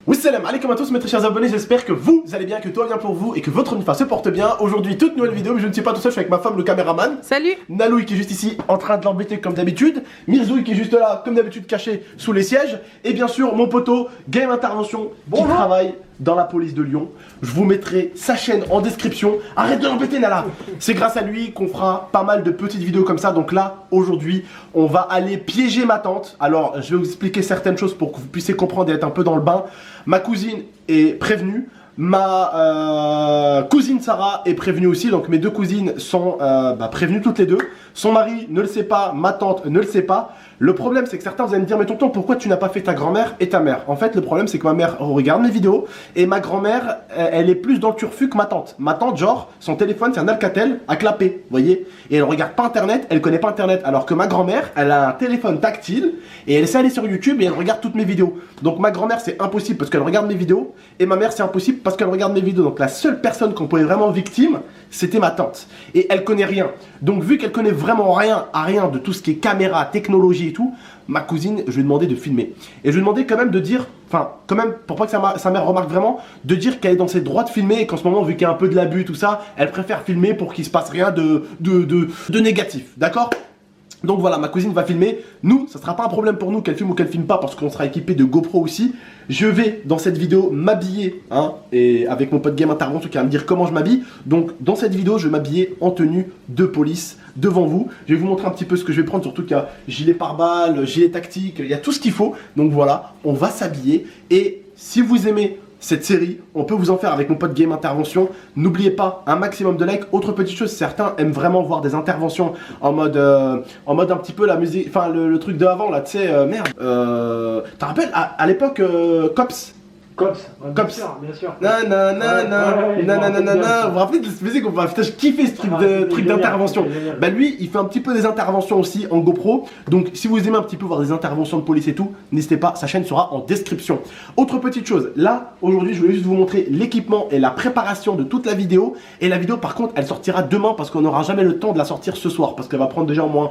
Oui, salam alaikum à tous mes très chers abonnés, j'espère que vous allez bien, que tout va bien pour vous et que votre nifa se porte bien. Aujourd'hui, toute nouvelle vidéo, mais je ne suis pas tout seul, je suis avec ma femme, le caméraman. Salut. Naloui qui est juste ici en train de l'embêter comme d'habitude. Mirzoui qui est juste là, comme d'habitude, caché sous les sièges. Et bien sûr, mon poteau, Game Intervention, qui travaille dans la police de Lyon. Je vous mettrai sa chaîne en description. Arrête de l'embêter, Nala. C'est grâce à lui qu'on fera pas mal de petites vidéos comme ça. Donc là, aujourd'hui, on va aller piéger ma tante. Alors, je vais vous expliquer certaines choses pour que vous puissiez comprendre et être un peu dans le bain. Ma cousine est prévenue. Ma cousine Sarah est prévenue aussi, donc mes deux cousines sont prévenues toutes les deux. Son mari ne le sait pas, ma tante ne le sait pas. Le problème c'est que certains vous allez me dire, mais tonton, pourquoi tu n'as pas fait ta grand-mère et ta mère? En fait le problème c'est que ma mère regarde mes vidéos et ma grand-mère elle est plus dans le turfu que ma tante. Ma tante genre son téléphone c'est un Alcatel à clapper, vous voyez, et elle regarde pas internet, elle connaît pas internet, alors que ma grand-mère elle a un téléphone tactile et elle sait aller sur YouTube et elle regarde toutes mes vidéos. Donc ma grand-mère c'est impossible parce qu'elle regarde mes vidéos et ma mère c'est impossible parce qu'elle regarde mes vidéos. Donc la seule personne qu'on pouvait vraiment victime, c'était ma tante. Et elle connaît rien. Donc vu qu'elle connaît vraiment rien à rien de tout ce qui est caméra, technologie et tout, ma cousine, je lui ai demandé de filmer. Et je lui ai demandé quand même de dire, enfin quand même, pour pas que sa mère remarque vraiment, de dire qu'elle est dans ses droits de filmer et qu'en ce moment, vu qu'il y a un peu de l'abus, tout ça, elle préfère filmer pour qu'il se passe rien de négatif. D'accord ? Donc voilà, ma cousine va filmer. Nous, ça sera pas un problème pour nous qu'elle filme ou qu'elle filme pas parce qu'on sera équipé de GoPro aussi. Je vais dans cette vidéo m'habiller, hein, et avec mon pote Game Intervention qui va me dire comment je m'habille. Donc dans cette vidéo, je vais m'habiller en tenue de police devant vous. Je vais vous montrer un petit peu ce que je vais prendre, surtout qu'il y a gilet pare-balles, gilet tactique, il y a tout ce qu'il faut. Donc voilà, on va s'habiller. Et si vous aimez cette série, on peut vous en faire avec mon pote Game Intervention. N'oubliez pas, un maximum de likes. Autre petite chose, certains aiment vraiment voir des interventions en mode un petit peu la musique, enfin le truc de avant là, tu sais, merde. T'as rappelles à l'époque Cops. Cops, Cops. bien sûr. Nanana. Vous vous rappelez de cette musique? Putain, je kiffais ce truc d'intervention. Bah lui, il fait un petit peu des interventions aussi en GoPro. Donc si vous aimez un petit peu voir des interventions de police et tout, n'hésitez pas, sa chaîne sera en description. Autre petite chose, là, aujourd'hui, je voulais juste vous montrer l'équipement et la préparation de toute la vidéo. Et la vidéo, par contre, elle sortira demain parce qu'on n'aura jamais le temps de la sortir ce soir. Parce qu'elle va prendre déjà au moins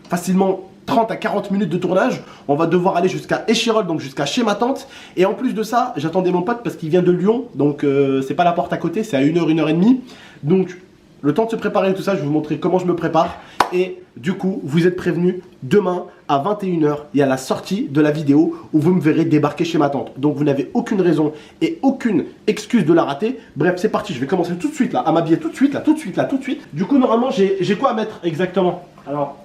facilement 30 à 40 minutes de tournage. On va devoir aller jusqu'à Échirol, donc jusqu'à chez ma tante. Et en plus de ça, j'attendais mon pote parce qu'il vient de Lyon. Donc c'est pas la porte à côté, c'est à 1h, 1h30. Donc le temps de se préparer et tout ça, je vais vous montrer comment je me prépare. Et du coup, vous êtes prévenus, demain à 21h, il y a la sortie de la vidéo où vous me verrez débarquer chez ma tante. Donc vous n'avez aucune raison et aucune excuse de la rater. Bref, c'est parti, je vais commencer tout de suite là, à m'habiller tout de suite. Du coup, normalement, j'ai quoi à mettre exactement? Alors,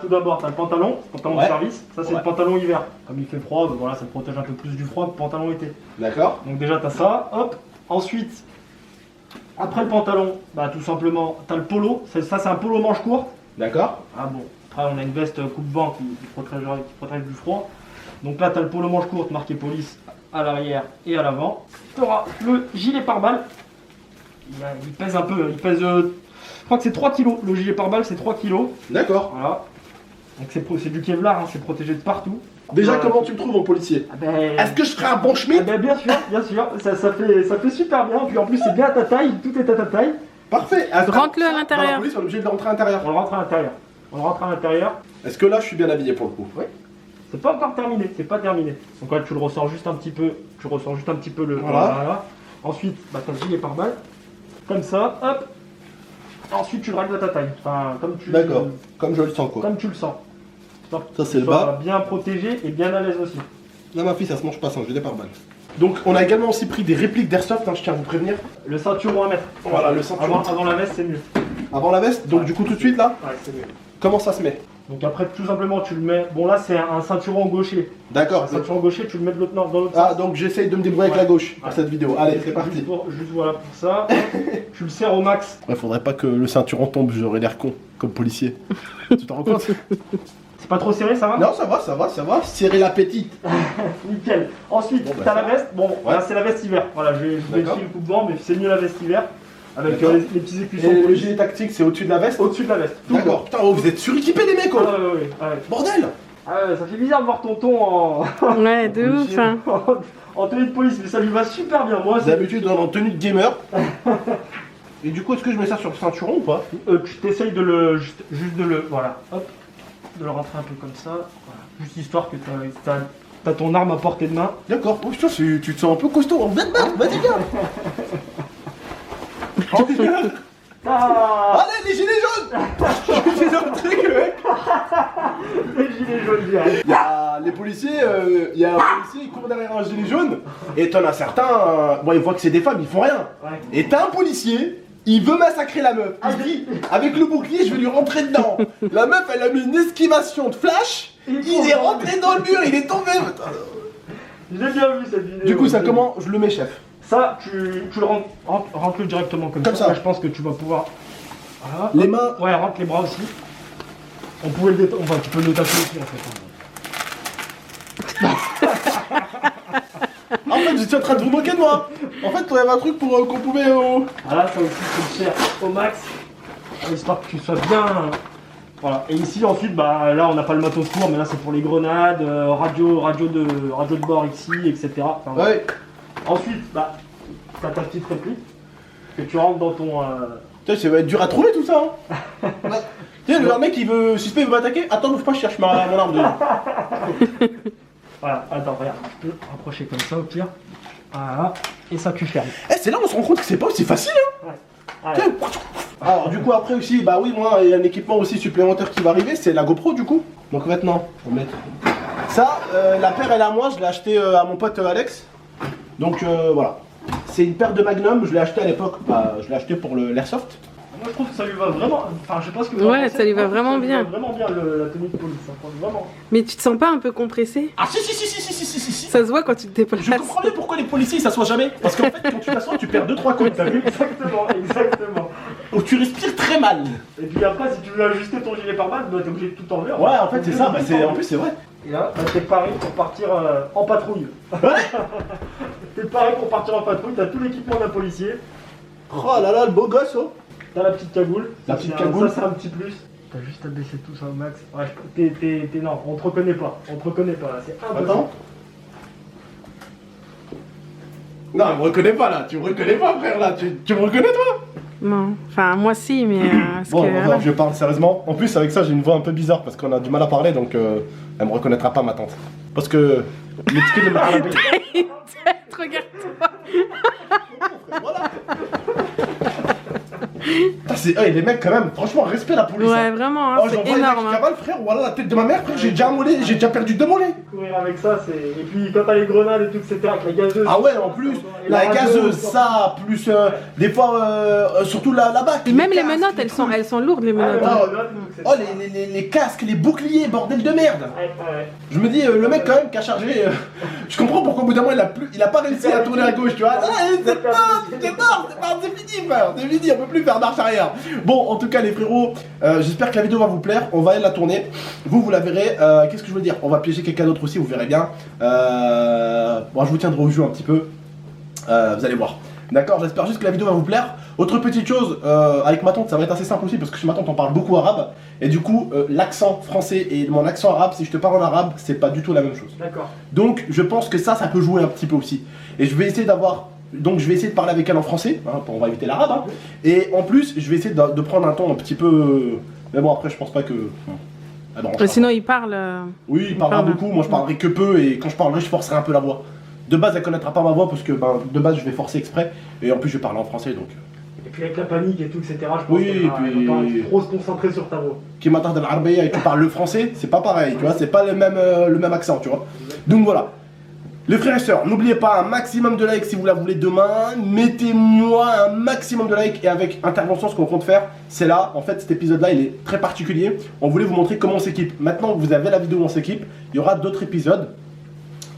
tout d'abord, tu as le pantalon de service. Ça, c'est le pantalon hiver. Comme il fait froid, voilà, ça te protège un peu plus du froid que le pantalon été. D'accord. Donc, déjà, tu as ça. Hop. Ensuite, après le pantalon, bah, tout simplement, tu as le polo. Ça, c'est un polo manche court. D'accord. Ah bon. Après, on a une veste coupe-vent qui protège du froid. Donc là, tu as le polo manche courte marqué police à l'arrière et à l'avant. Tu auras le gilet pare-balles. Il pèse un peu. Il pèse. Je crois que c'est 3 kg, le gilet pare-balles c'est 3 kg. D'accord. Voilà. Donc c'est du Kevlar, hein, c'est protégé de partout. Déjà, voilà. comment tu me trouves en policier? Est-ce que je serai un bon Ah schmitt? ben, bien sûr, ça fait super bien. Puis en plus c'est bien à ta taille, tout est à ta taille. Parfait. Rentre-le à l'intérieur. Dans la police, on est obligé de le rentrer à l'intérieur. On le rentre à l'intérieur. Est-ce que là, je suis bien habillé pour le coup? Oui. C'est pas encore terminé, c'est pas terminé. Donc là tu le ressors juste un petit peu, le. Voilà. Ensuite, bah t'as le gilet pare-balles. Comme ça, hop. Ensuite, tu le règles à ta taille. Enfin, comme tu. D'accord. Comme je le sens quoi. Comme tu le sens. Ça c'est le bas. Bien protégé et bien à l'aise aussi. Là ma fille ça se mange pas sans gilet pare-balles. Donc on a également aussi pris des répliques d'airsoft, hein, je tiens à vous prévenir. Le ceinturon à mettre. Voilà, le ceinturon. Avant la veste, c'est mieux. Avant la veste, donc Ouais. du coup tout de suite là, Ouais, c'est mieux. comment ça se met? Donc après, tout simplement, tu le mets. Bon, là, c'est un ceinturon gaucher. D'accord. Un ceinturon gaucher, tu le mets de l'autre dans l'autre Ah sens. donc j'essaye de me débrouiller avec la gauche pour cette vidéo. Allez, c'est parti. Juste voilà pour ça. Tu le serres au max. Ouais, faudrait pas que le ceinturon tombe, j'aurais l'air con, comme policier. Tu t'en rends compte? C'est pas trop serré, ça va? Non, ça va. Serrer la petite. Nickel. Ensuite, Bon, bah, t'as ça la veste. Bon, là, c'est la veste hiver. Voilà, je vais D'accord. le coupe-vent, mais c'est mieux la veste hiver. Avec D'accord. les petits écussons. Et le gilet tactique, c'est au-dessus de la veste? Au-dessus de la veste. Tout D'accord. Putain, oh, vous êtes suréquipés les mecs, court. oh. Ouais. Bordel. Ah ouais, ça fait bizarre de voir tonton en. Ouais, de ouf. Hein. En tenue de police, mais ça lui va super bien. Moi, c'est. D'habitude, on est en tenue de gamer. Et du coup, est-ce que je mets ça sur le ceinturon ou pas? Tu t'essayes de le. Juste de le. Voilà. Hop. De le rentrer un peu comme ça. Voilà. Juste histoire que t'as t'as ton arme à portée de main. D'accord, oh putain, tu te sens un peu costaud. Vas-y, viens. Ah, Allez, les gilets jaunes. Je fais un truc, mec. les gilets jaunes direct. Il y a les policiers, il y a un policier, il court derrière un gilet jaune. Et t'en as certains, bon, ils voient que c'est des femmes, ils font rien. Ouais. Et t'as un policier, il veut massacrer la meuf. Il se dit, avec le bouclier, je vais lui rentrer dedans. La meuf, elle a mis une esquivation de flash. Il est rentré dans le mur, il est tombé. J'ai bien vu cette vidéo. Du coup, ça comment je le mets, chef? Ça, tu le rentres directement comme ça. Là, je pense que tu vas pouvoir. Voilà. Les mains. Ouais, rentre les bras aussi. On pouvait le détacher. Enfin, tu peux le détacher aussi en fait. En fait, j'étais en train de vous moquer de moi. En fait, il y avait un truc pour qu'on pouvait. Voilà, ça aussi, c'est le faire au max. Histoire que tu sois bien. Voilà. Et ici, ensuite, bah là, on n'a pas le matos pour, mais là, c'est pour les grenades, radio de bord ici, etc. Enfin, voilà. Ouais. Ensuite, bah, t'as ta petite réplique que tu rentres dans ton. Putain, ça va être dur à trouver tout ça. Hein. Tu sais, le mec, il veut. Suspect, il veut m'attaquer. Attends, bouge pas, je cherche mon arme de. Voilà, attends, regarde, je peux rapprocher comme ça au pire. Voilà, et ça tu fermes. Eh, c'est là où on se rend compte que c'est pas aussi facile, hein. Ouais. Tiens. Alors, du coup, après aussi, bah oui, moi, il y a un équipement aussi supplémentaire qui va arriver, c'est la GoPro, du coup. Donc maintenant, on va mettre. Ça, la paire, elle est à moi, je l'ai acheté à mon pote Alex. Donc voilà. C'est une paire de Magnum, je l'ai acheté à l'époque, bah, je l'ai acheté pour l'airsoft. Moi je trouve que ça lui va vraiment. Enfin, je sais pas ce que Ouais, ça lui va vraiment bien. Vraiment bien la tenue de police, ça vraiment. Mais tu te sens pas un peu compressé? Ah si. Ça se voit quand tu te déplaces. Je comprends bien pourquoi les policiers ils s'assoient jamais. Parce qu'en fait, quand tu t'assois, tu perds 2-3 côtes, t'as vu? Exactement. Ou tu respires très mal. Et puis après, si tu veux ajuster ton gilet pare-balles, bah, t'es obligé de tout enlever. Ouais, en fait, c'est ça, bah, en plus, c'est vrai. Et là, bah, t'es paré pour partir en patrouille. Ouais. T'es paré pour partir en patrouille, t'as tout l'équipement d'un policier. Oh là là, le beau gosse, oh. T'as la petite cagoule. La petite cagoule. Ça, c'est un petit plus. T'as juste à baisser tout ça au max. Ouais, non, on te reconnaît pas. On te reconnaît pas là, c'est impossible. Attends. Non, il me reconnaît pas là, tu me reconnais pas, frère, là. Tu me reconnais, toi? Non, enfin moi si, mais parce Bon, que, non, voilà. je parle sérieusement. En plus, avec ça, j'ai une voix un peu bizarre parce qu'on a du mal à parler, donc elle me reconnaîtra pas, ma tante. Parce que l'étiquette de ma Regarde-toi. Voilà. Ah, les mecs, quand même, franchement, respect la police. Ouais, hein. vraiment, hein, Oh, c'est j'envoie énorme. les cavales, frère, voilà la tête de ma mère, frère, j'ai déjà perdu 2 mollets. Courir avec ça, c'est. Et puis quand t'as les grenades et tout, etc., avec la gazeuse. Ah ouais, en plus, et la radio, gazeuse, ça, plus des fois, surtout la bac. Et même les casques, menottes, les elles sont lourdes les menottes. Ah, hein. ouais, ouais, c'est Oh, ça. les casques, les boucliers, bordel de merde. Ouais. Je me dis, le mec, quand même, qui a chargé. Je comprends pourquoi au bout d'un moment, il a pas réussi à tourner à gauche, tu vois. Ah, c'est mort, c'est fini, frère, c'est fini, on peut plus faire marche arrière. Bon, en tout cas, les frérots, j'espère que la vidéo va vous plaire. On va aller la tourner. Vous la verrez. Qu'est-ce que je veux dire? On va piéger quelqu'un d'autre aussi, vous verrez bien. Bon, je vous tiendrai au jeu un petit peu. Vous allez voir. D'accord, j'espère juste que la vidéo va vous plaire. Autre petite chose, avec ma tante, ça va être assez simple aussi parce que chez ma tante, on parle beaucoup arabe. Et du coup, l'accent français et mon accent arabe, si je te parle en arabe, c'est pas du tout la même chose. D'accord. Donc, je pense que ça peut jouer un petit peu aussi. Et je vais essayer d'avoir. Donc, je vais essayer de parler avec elle en français, hein, on va éviter l'arabe. Hein. Et en plus, je vais essayer de prendre un ton un petit peu. Mais bon, après, je pense pas que. Ah bon, Sinon, il parle. oui, il parlera parle. beaucoup. Moi, je parlerai que peu. Et quand je parlerai, je forcerai un peu la voix. De base, elle connaîtra pas ma voix parce que de base, je vais forcer exprès. Et en plus, je vais parler en français donc. Et puis avec la panique et tout, etc., je pense Oui, qu'elle et va puis- pas trop se concentrer sur ta voix. Qui m'attend de l'arabe et qui parle le français, c'est pas pareil, tu vois, c'est pas le même accent, tu vois. Donc voilà. Les frères et sœurs, n'oubliez pas un maximum de likes si vous la voulez demain. Mettez-moi un maximum de likes et avec intervention, ce qu'on compte faire, c'est là. En fait, cet épisode-là, il est très particulier. On voulait vous montrer comment on s'équipe. Maintenant que vous avez la vidéo où on s'équipe, il y aura d'autres épisodes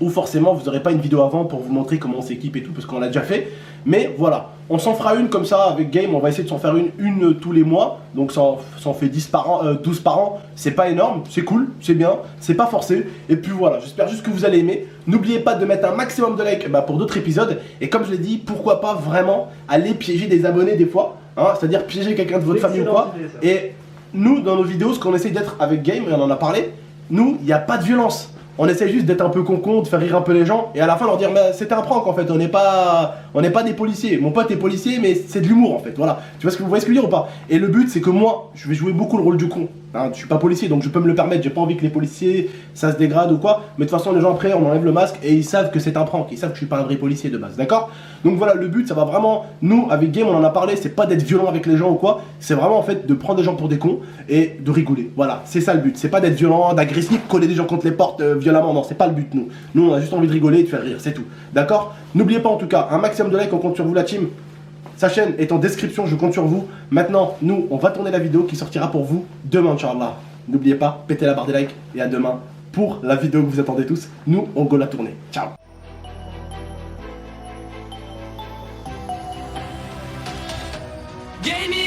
où forcément vous n'aurez pas une vidéo avant pour vous montrer comment on s'équipe et tout, parce qu'on l'a déjà fait. Mais voilà, on s'en fera une comme ça avec Game, on va essayer de s'en faire une tous les mois. Donc ça en fait 10 par an, 12 par an, c'est pas énorme, c'est cool, c'est bien, c'est pas forcé. Et puis voilà, j'espère juste que vous allez aimer. N'oubliez pas de mettre un maximum de likes pour d'autres épisodes. Et comme je l'ai dit, pourquoi pas vraiment aller piéger des abonnés des fois, hein, c'est-à-dire piéger quelqu'un de votre famille ou quoi. Excellente idée, ça. Et nous, dans nos vidéos, ce qu'on essaye d'être avec Game, et on en a parlé, nous, il n'y a pas de violence. On essaye juste d'être un peu con, de faire rire un peu les gens, et à la fin leur dire mais c'était un prank en fait, on n'est pas des policiers. Mon pote est policier, mais c'est de l'humour en fait, voilà. Tu vois ce que vous voyez ce que je veux dire ou pas? Et le but c'est que moi, je vais jouer beaucoup le rôle du con. Hein, je suis pas policier donc je peux me le permettre, j'ai pas envie que les policiers ça se dégrade ou quoi, mais de toute façon les gens après on enlève le masque et ils savent que c'est un prank, ils savent que je suis pas un vrai policier de base, d'accord? Donc voilà, le but ça va vraiment, nous avec Game on en a parlé, c'est pas d'être violent avec les gens ou quoi, c'est vraiment en fait de prendre des gens pour des cons et de rigoler, voilà, c'est ça le but, c'est pas d'être violent, d'agressif, coller des gens contre les portes violemment, non c'est pas le but nous, on a juste envie de rigoler et de faire rire, c'est tout, d'accord? N'oubliez pas en tout cas, un maximum de likes, on compte sur vous la team. Sa chaîne est en description, je compte sur vous. Maintenant, nous, on va tourner la vidéo qui sortira pour vous demain, Inch'Allah. N'oubliez pas, pétez la barre des likes et à demain pour la vidéo que vous attendez tous. Nous, on go la tourner. Ciao. Gaming